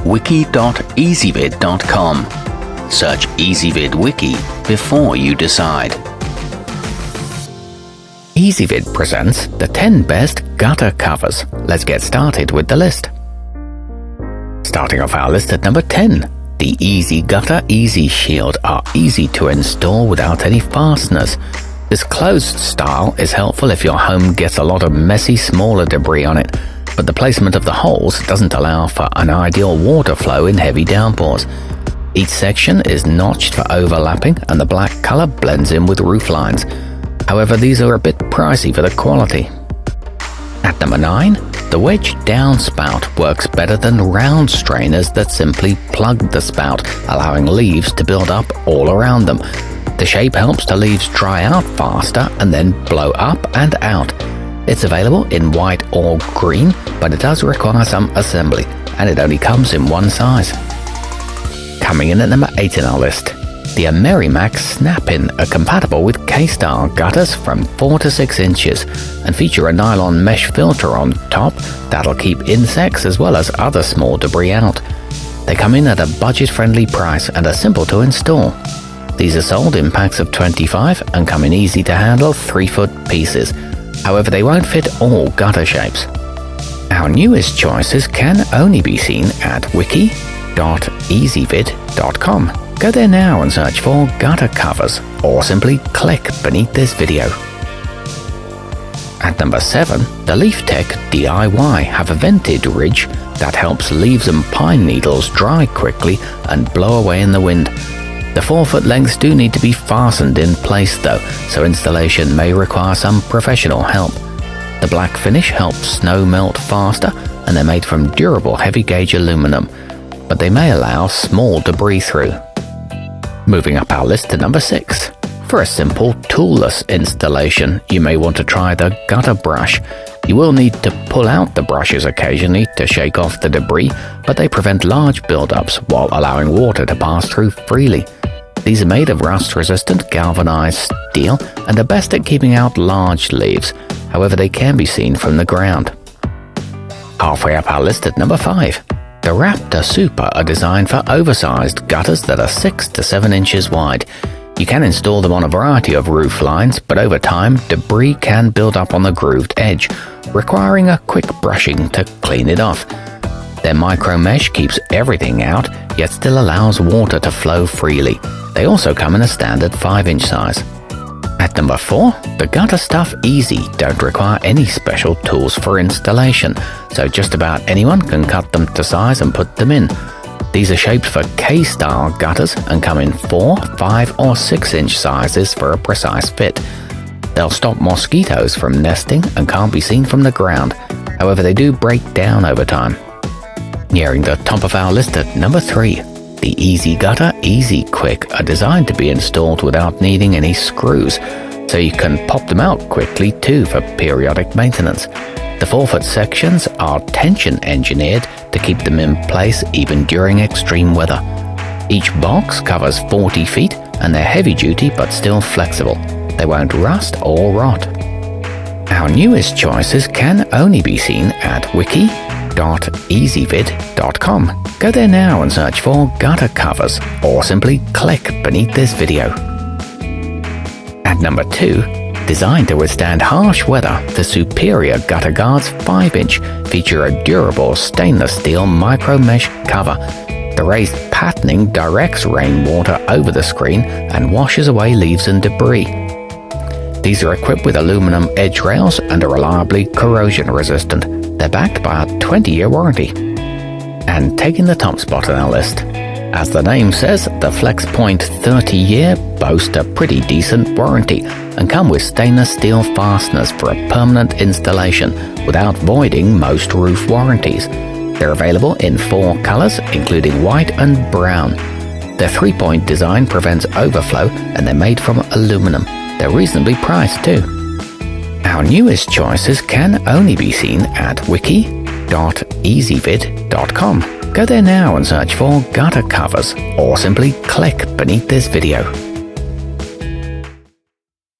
wiki.ezvid.com. Search Ezvid Wiki before you decide. Ezvid presents the 10 best gutter covers. Let's get started with the list. Starting off our list at number 10. The Easy Gutter Easy Shield are easy to install without any fasteners. This closed style is helpful if your home gets a lot of messy, smaller debris on it, but the placement of the holes doesn't allow for an ideal water flow in heavy downpours. Each section is notched for overlapping and the black color blends in with roof lines. However, these are a bit pricey for the quality. At number 9, the wedge downspout works better than round strainers that simply plug the spout, allowing leaves to build up all around them. The shape helps the leaves dry out faster and then blow up and out. It's available in white or green, but it does require some assembly, and it only comes in one size. Coming in at number 8 in our list, the amerimax snap-in are compatible with K-style gutters from 4 to 6 inches and feature a nylon mesh filter on top that'll keep insects as well as other small debris out. They come in at a budget-friendly price and are simple to install. These are sold in packs of 25 and come in easy-to-handle 3-foot pieces. However, they won't fit all gutter shapes. Our newest choices can only be seen at wiki.ezvid.com. Go there now and search for gutter covers, or simply click beneath this video. At number 7, the LeafTech DIY have a vented ridge that helps leaves and pine needles dry quickly and blow away in the wind. The 4-foot lengths do need to be fastened in place though, so installation may require some professional help. The black finish helps snow melt faster, and they're made from durable heavy gauge aluminum, but they may allow small debris through. Moving up our list to number 6. For a simple toolless installation, you may want to try the gutter brush. You will need to pull out the brushes occasionally to shake off the debris, but they prevent large buildups while allowing water to pass through freely. These are made of rust-resistant galvanized steel and are best at keeping out large leaves. However, they can be seen from the ground. Halfway up our list at number 5. The Raptor Super are designed for oversized gutters that are 6 to 7 inches wide. You can install them on a variety of roof lines, but over time, debris can build up on the grooved edge, requiring a quick brushing to clean it off. Their micro mesh keeps everything out, yet still allows water to flow freely. They also come in a standard 5-inch size. At number 4, the Gutter Stuff Easy don't require any special tools for installation, so just about anyone can cut them to size and put them in. These are shaped for K-style gutters and come in 4, 5 or 6-inch sizes for a precise fit. They'll stop mosquitoes from nesting and can't be seen from the ground, however they do break down over time. Nearing the top of our list at number 3. The Easy Gutter Easy Quick are designed to be installed without needing any screws, so you can pop them out quickly too for periodic maintenance. The 4-foot sections are tension engineered to keep them in place even during extreme weather. Each box covers 40 feet and they're heavy duty but still flexible. They won't rust or rot. Our newest choices can only be seen at wiki.ezvid.com. Go there now and search for gutter covers, or simply click beneath this video. At number 2, designed to withstand harsh weather, the Superior Gutter Guards 5-inch feature a durable stainless steel micro mesh cover. The raised patterning directs rainwater over the screen and washes away leaves and debris. These are equipped with aluminum edge rails and are reliably corrosion resistant. They're backed by a 20-year warranty. And taking the top spot on our list. As the name says, the Flex Point 30-year boast a pretty decent warranty and come with stainless steel fasteners for a permanent installation without voiding most roof warranties. They're available in 4 colors, including white and brown. Their 3-point design prevents overflow and they're made from aluminum. They're reasonably priced too. Our newest choices can only be seen at wiki.ezvid.com. Go there now and search for gutter covers, or simply click beneath this video.